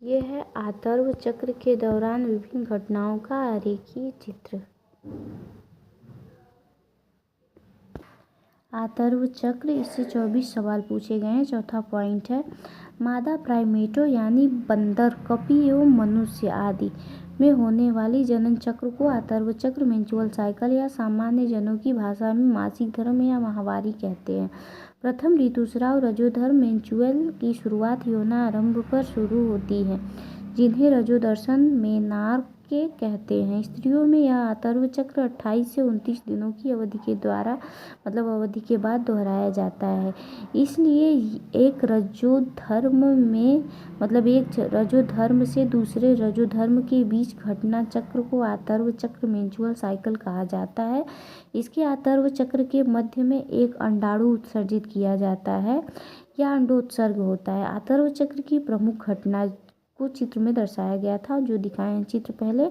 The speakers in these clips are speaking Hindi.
यह है आतर्व चक्र के दौरान विभिन्न घटनाओं का आरेखीय चित्र। आतर्व चक्र, इससे 24 सवाल पूछे गए हैं। चौथा पॉइंट है, मादा प्राइमेटों यानी बंदर, कपि एवं मनुष्य आदि में होने वाली जनन चक्र को आतर्व चक्र, मेंस्ट्रुअल साइकिल या सामान्य जनों की भाषा में मासिक धर्म या माहवारी कहते हैं। प्रथम ऋतुस्राव रजोधर्म मेंस्ट्रुअल की शुरुआत यौनारंभ पर शुरू होती है, जिन्हें रजोदर्शन मेनार्के कहते हैं। स्त्रियों में यह आतर्व चक्र 28 से 29 दिनों की अवधि के बाद दोहराया जाता है। इसलिए एक रजोधर्म से दूसरे रजोधर्म के बीच घटना चक्र को आतर्व चक्र, मेंस्ट्रुअल साइकिल कहा जाता है। इसके आतर्व चक्र के मध्य में एक अंडाणु उत्सर्जित किया जाता है या अंडोत्सर्ग होता है। आतर्व चक्र की प्रमुख घटना को चित्र में दर्शाया गया था, जो दिखाए हैं चित्र पहले।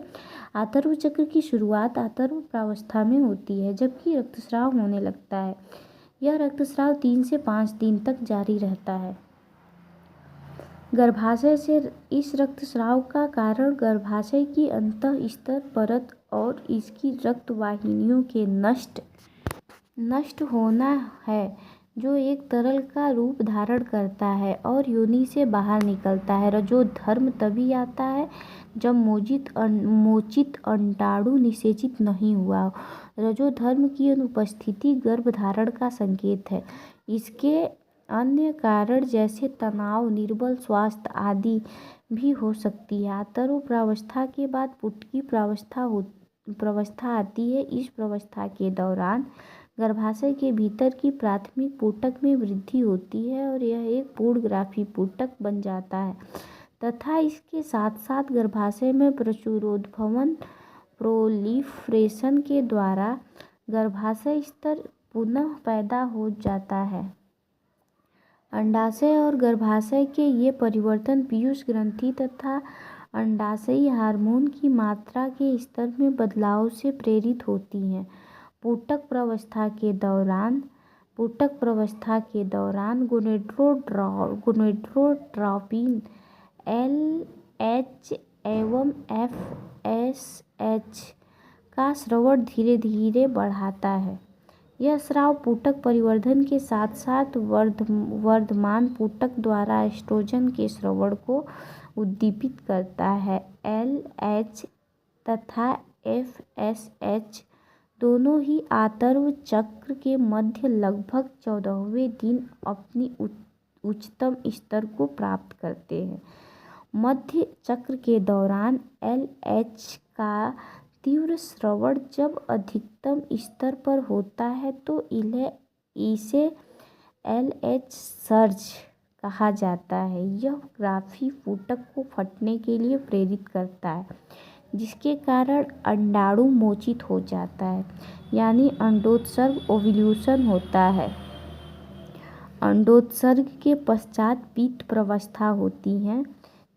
आतर्व चक्र की शुरुआत आतर्व प्रावस्था में होती है, जबकि रक्तस्राव होने लगता है। यह रक्तस्राव 3 से 5 दिन तक जारी रहता है। गर्भाशय से इस रक्तस्राव का कारण गर्भाशय की अंतःस्तर परत और इसकी रक्त वाहिनियों के नष्ट होना है, जो एक तरल का रूप धारण करता है और योनि से बाहर निकलता है। रजोधर्म तभी आता है जब मोचित अंडाणु निषेचित नहीं हुआ हो। रजोधर्म की अनुपस्थिति गर्भधारण का संकेत है। इसके अन्य कारण जैसे तनाव, निर्बल स्वास्थ्य आदि भी हो सकती है। आतर्व प्रावस्था के बाद पुटकी प्रावस्था आती है। इस प्रावस्था के दौरान गर्भाशय के भीतर की प्राथमिक पुटक में वृद्धि होती है और यह एक पूर्ण ग्राफी पुटक बन जाता है तथा इसके साथ साथ गर्भाशय में प्रचुरोद्भवन प्रोलिफरेशन के द्वारा गर्भाशय स्तर पुनः पैदा हो जाता है। अंडाशय और गर्भाशय के ये परिवर्तन पीयूष ग्रंथि तथा अंडाशयी हार्मोन की मात्रा के स्तर में बदलाव से प्रेरित होती हैं। पुटक प्रावस्था के दौरान गोनेडोट्रोपिन, LH एवं FSH का स्राव धीरे धीरे बढ़ता है। यह स्राव पुटक परिवर्धन के साथ साथ वर्धमान पुटक द्वारा एस्ट्रोजन के स्राव को उद्दीपित करता है। LH तथा FSH दोनों ही आतर्व चक्र के मध्य लगभग 14वें दिन अपनी उच्चतम स्तर को प्राप्त करते हैं। मध्य चक्र के दौरान LH का तीव्र स्राव जब अधिकतम स्तर पर होता है तो इसे LH सर्ज कहा जाता है। यह ग्राफी पुटक को फटने के लिए प्रेरित करता है, जिसके कारण अंडाणु मोचित हो जाता है, यानी अंडोत्सर्ग ओव्यूलेशन होता है। अंडोत्सर्ग के पश्चात पित्त प्रावस्था होती है,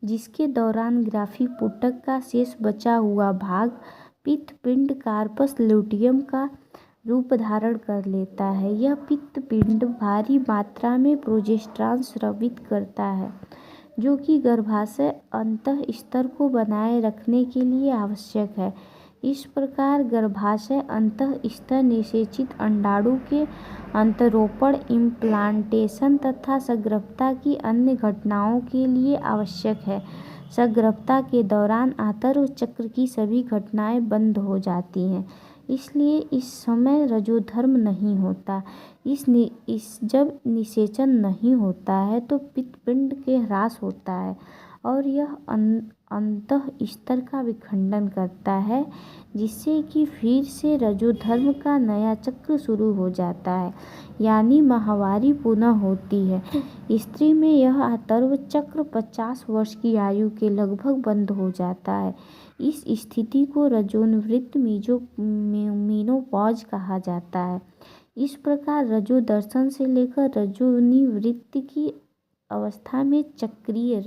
जिसके दौरान ग्राफी पुटक का शेष बचा हुआ भाग पित्त पिंड कार्पस ल्यूटियम का रूप धारण कर लेता है। यह पित्त पिंड भारी मात्रा में प्रोजेस्टेरॉन स्रावित करता है, जो कि गर्भाशय अंतःस्तर को बनाए रखने के लिए आवश्यक है। इस प्रकार गर्भाशय अंतःस्तर निषेचित अंडाणु के अंतरोपण, इम्प्लांटेशन तथा सगर्भता की अन्य घटनाओं के लिए आवश्यक है। सगर्भता के दौरान आतर्व चक्र की सभी घटनाएं बंद हो जाती हैं, इसलिए इस समय रजोधर्म नहीं होता। जब निषेचन नहीं होता है तो पित्तपिंड के ह्रास होता है और यह अंतःस्तर का विखंडन करता है, जिससे कि फिर से रजोधर्म का नया चक्र शुरू हो जाता है, यानी माहवारी पुनः होती है। स्त्री में यह आतर्व चक्र 50 वर्ष की आयु के लगभग बंद हो जाता है। इस स्थिति को रजोनिवृत्त मीनोपॉज कहा जाता है। इस प्रकार रजोदर्शन से लेकर रजोनिवृत्ति की अवस्था में चक्रीय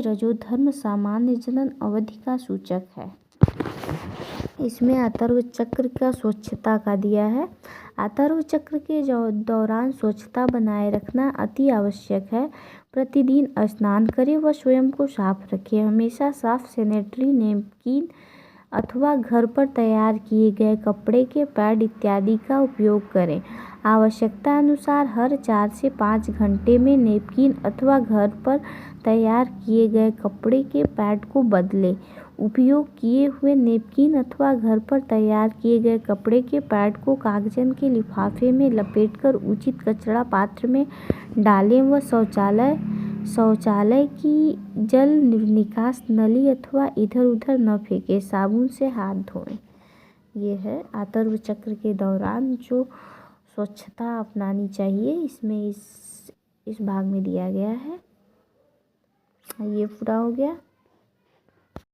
रजोधर्म सामान्य जनन अवधि का सूचक है। इसमें अथर्व चक्र का स्वच्छता का दिया है। अथर्व चक्र के दौरान स्वच्छता बनाए रखना अति आवश्यक है। प्रतिदिन स्नान करें व स्वयं को साफ रखें। हमेशा साफ सैनिटरी नैपकिन अथवा घर पर तैयार किए गए कपड़े के पैड इत्यादि का उपयोग करें। आवश्यकता अनुसार हर 4 से 5 घंटे में नैपकिन अथवा घर पर तैयार किए गए कपड़े के पैड को बदलें। उपयोग किए हुए नैपकिन अथवा घर पर तैयार किए गए कपड़े के पैड को कागजन के लिफाफे में लपेटकर उचित कचरा पात्र में डालें व शौचालय की जल निकास नली अथवा इधर उधर न फेंकें। साबुन से हाथ धोएं। ये है अथर्व चक्र के दौरान जो स्वच्छता अपनानी चाहिए, इसमें इस भाग में दिया गया है। ये पूरा हो गया।